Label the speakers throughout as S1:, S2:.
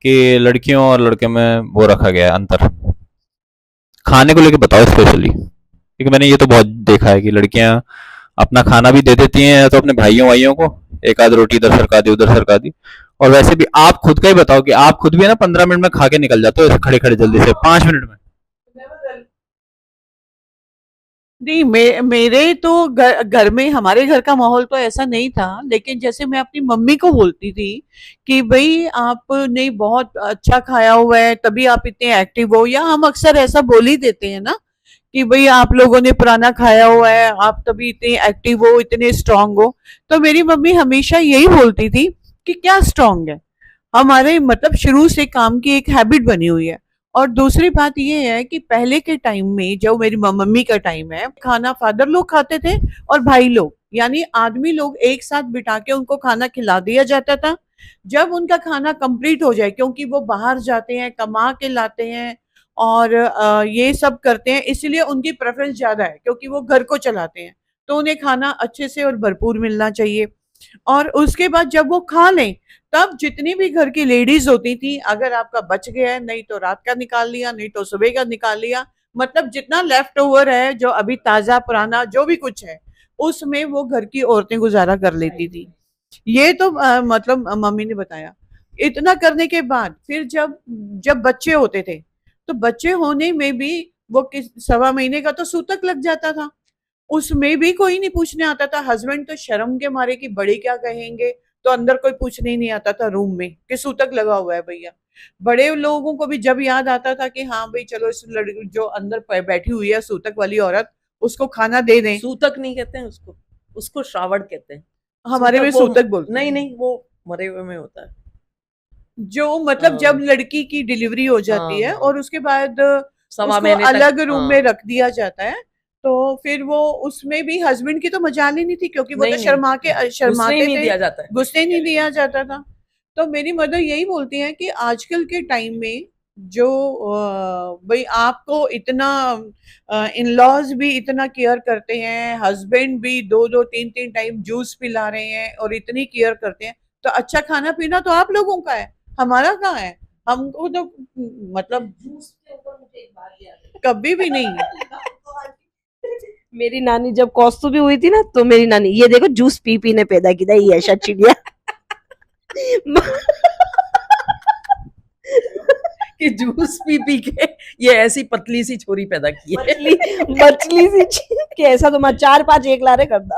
S1: कि लड़कियों और लड़के में वो रखा गया है अंतर? खाने को लेके बताओ स्पेशली, क्योंकि मैंने ये तो बहुत देखा है कि लड़कियां अपना खाना भी दे देती हैं तो अपने भाइयों भाइयों को, एक आध रोटी इधर सरका दी उधर सरका दी। और वैसे भी आप खुद का ही बताओ कि आप खुद भी है ना 15 मिनट में खा के निकल जाते हो ऐसे खड़े खड़े जल्दी से 5 मिनट में।
S2: नहीं, मेरे तो घर में, हमारे घर का माहौल तो ऐसा नहीं था, लेकिन जैसे मैं अपनी मम्मी को बोलती थी कि भाई आपने बहुत अच्छा खाया हुआ है तभी आप इतने एक्टिव हो, या हम अक्सर ऐसा बोल ही देते हैं ना कि भाई आप लोगों ने पुराना खाया हुआ है आप तभी इतने एक्टिव हो, इतने स्ट्रांग हो। तो मेरी मम्मी हमेशा यही बोलती थी कि क्या स्ट्रांग है, हमारे मतलब शुरू से काम की एक हैबिट बनी हुई है। और दूसरी बात ये है कि पहले के टाइम में, जो मेरी मम्मी का टाइम है, खाना फादर लोग खाते थे और भाई लोग, यानी आदमी लोग एक साथ बिठा के उनको खाना खिला दिया जाता था। जब उनका खाना कंप्लीट हो जाए, क्योंकि वो बाहर जाते हैं, कमा के लाते हैं और ये सब करते हैं, इसलिए उनकी प्रेफरेंस ज्यादा है क्योंकि वो घर को चलाते हैं, तो उन्हें खाना अच्छे से और भरपूर मिलना चाहिए। और उसके बाद जब वो खा लें, तब जितनी भी घर की लेडीज होती थी, अगर आपका बच गया है, नहीं तो रात का निकाल लिया, नहीं तो सुबह का निकाल लिया, मतलब जितना लेफ्ट ओवर है, जो अभी ताजा पुराना जो भी कुछ है, उसमें वो घर की औरतें गुजारा कर लेती थी। ये तो मतलब मम्मी ने बताया। इतना करने के बाद फिर जब जब बच्चे होते थे, तो बच्चे होने में भी वो किस 1.25 महीने का तो सूतक लग जाता था, उसमें भी कोई नहीं पूछने आता था। हस्बैंड तो शर्म के मारे कि बड़ी क्या कहेंगे, तो अंदर कोई पूछने ही नहीं आता था रूम में कि सूतक लगा हुआ है भैया। बड़े लोगों को भी जब याद आता था कि हाँ भाई चलो इस लड़की जो अंदर बैठी हुई है सूतक वाली औरत, उसको खाना दे दें।
S3: सूतक नहीं कहते हैं उसको, उसको श्रावण कहते हैं।
S2: हमारे में सूतक बोलते
S3: नहीं
S2: हैं।
S3: नहीं, वो मरे हुए में होता है।
S2: जो मतलब जब लड़की की डिलीवरी हो जाती है और उसके बाद उसको अलग रूम में रख दिया जाता है, तो फिर वो उसमें भी हस्बैंड की तो मजाल ही नहीं थी, क्योंकि वो तो शर्माते थे, घुसने नहीं दिया जाता था। तो मेरी मदर यही बोलती है कि आजकल के टाइम में जो भाई आपको इतना इन लॉज भी इतना केयर करते हैं, हस्बैंड भी 2-2 3-3 टाइम जूस पिला रहे हैं और इतनी केयर करते हैं, तो अच्छा खाना पीना तो आप लोगों का है, हमारा कहाँ है? हमको तो मतलब
S3: जूस के ऊपर मुझे एक बात याद है,
S2: कभी भी नहीं।
S4: मेरी नानी जब कौस्तुभी हुई थी ना, तो मेरी नानी, ये देखो जूस पी पी ने पैदा की था ये ऐसा चिड़िया
S3: कि जूस पी पी के ये ऐसी पतली सी छोरी पैदा की है।
S4: मछली सी कि ऐसा तो मैं 4-5 एक लारे करता।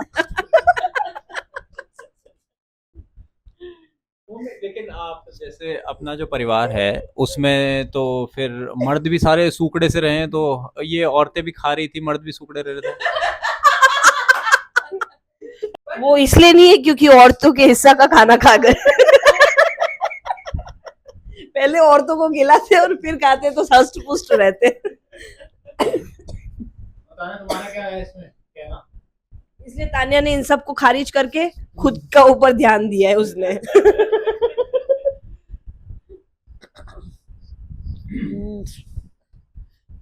S1: लेकिन आप जैसे अपना जो परिवार है उसमें तो फिर मर्द भी सारे सूखड़े से रहे हैं, तो ये औरतें भी खा रही थी, मर्द भी सूखड़े रह रहे थे।
S4: वो इसलिए नहीं है क्योंकि औरतों के हिस्सा का खाना खा गए पहले औरतों को खिलाते और फिर खाते तो हष्ट पुष्ट रहते।
S5: तुम्हारा क्या है इसमें कहना?
S4: इसलिए तानिया ने इन सबको खारिज करके खुद का ऊपर ध्यान दिया है उसने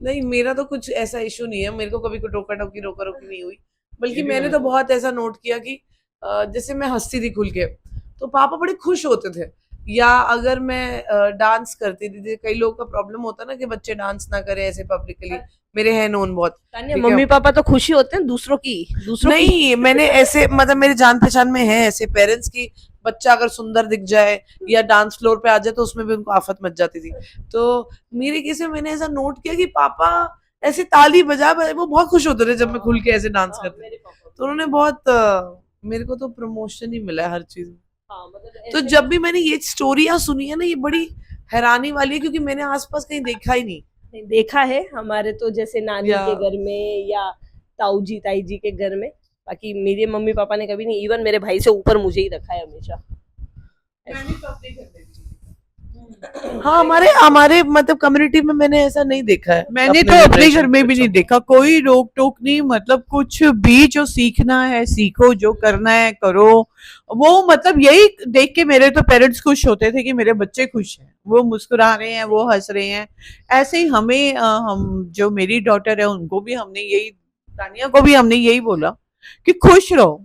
S3: नहीं, मेरा तो कुछ ऐसा इशू नहीं है, मेरे को कभी कोई रोका रोकी नहीं हुई। बल्कि मैंने तो बहुत ऐसा नोट किया कि जैसे मैं हंसती थी खुल के, तो पापा बड़े खुश होते थे। या अगर मैं डांस करती थी, कई लोगों का प्रॉब्लम होता है ना कि बच्चे डांस ना करें ऐसे पब्लिकली, मेरे है नोन बहुत।
S4: मम्मी पापा तो खुशी होते हैं दूसरों की
S3: नहीं, मैंने ऐसे मतलब मेरे जान पहचान में है ऐसे पेरेंट्स की, बच्चा अगर सुंदर दिख जाए या डांस फ्लोर पे आ जाए तो उसमें भी उनको आफत मच जाती थी। तो मेरे केस में मैंने ऐसा नोट किया कि पापा ऐसे ताली बजा वो बहुत खुश होते थे जब मैं खुल के ऐसे डांस करती। तो उन्होंने बहुत मेरे को तो प्रमोशन ही मिला है हर चीज में। तो जब भी मैंने ये स्टोरियां सुनी है ना, ये बड़ी हैरानी वाली है क्योंकि मैंने आसपास कहीं देखा ही नहीं।
S4: देखा है हमारे तो जैसे नानी के घर में या ताऊ जी ताई जी के घर में, बाकी मेरे मम्मी पापा ने कभी नहीं, इवन मेरे भाई से ऊपर मुझे ही रखा है हमेशा।
S3: हाँ, हमारे मतलब कम्युनिटी में मैंने ऐसा नहीं देखा है।
S2: मैंने तो अपने घर में भी नहीं देखा, कोई रोक टोक नहीं, मतलब कुछ भी जो सीखना है सीखो, जो करना है करो। वो मतलब यही देख के मेरे तो पेरेंट्स खुश होते थे कि मेरे बच्चे खुश हैं, वो मुस्कुरा रहे हैं, वो हंस रहे हैं। ऐसे ही हमें हम जो मेरी डॉटर है उनको भी हमने यही, तानिया को भी हमने यही बोला कि खुश रहो,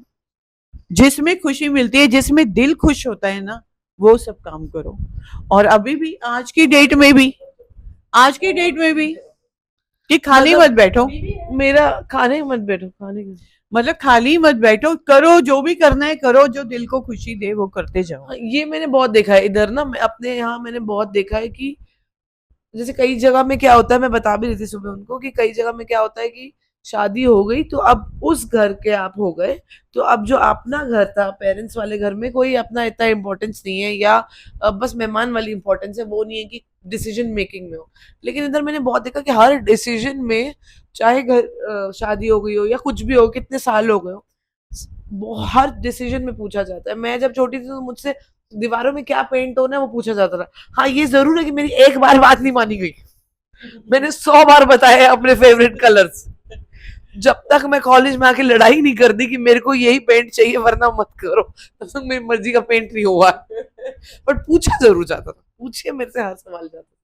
S2: जिसमें खुशी मिलती है, जिसमें दिल खुश होता है ना, वो सब काम करो। और अभी भी आज की डेट में भी कि खाली
S3: मतलब
S2: मत बैठो,
S3: मेरा खाने मत बैठो, खाने
S2: मतलब खाली मत बैठो, करो जो भी करना है करो, जो दिल को खुशी दे वो करते जाओ।
S3: हाँ, ये मैंने बहुत देखा है इधर ना, मैं अपने यहाँ मैंने बहुत देखा है कि जैसे कई जगह में क्या होता है, मैं बता भी रही थी सुबह उनको कि कई जगह में क्या होता है कि शादी हो गई तो अब उस घर के आप हो गए, तो अब जो अपना घर था पेरेंट्स वाले घर में कोई अपना इतना इम्पोर्टेंस नहीं है, या बस मेहमान वाली इम्पोर्टेंस है, वो नहीं है कि डिसीजन मेकिंग में हो। लेकिन इधर मैंने बहुत देखा कि हर डिसीजन में, चाहे घर शादी हो गई हो या कुछ भी हो, कितने साल हो गए हो, हर डिसीजन में पूछा जाता है। मैं जब छोटी थी तो मुझसे दीवारों में क्या पेंट होना है वो पूछा जाता था। हाँ ये जरूर है कि मेरी एक बार बात नहीं मानी गई, मैंने 100 बार बताए अपने फेवरेट कलर्स, जब तक मैं कॉलेज में आके लड़ाई नहीं कर दी कि मेरे को यही पेंट चाहिए वरना मत करो, तब तक मेरी मर्जी का पेंट नहीं हुआ। बट पूछा जरूर जाता था, पूछिए मेरे से हर सवाल जाता था।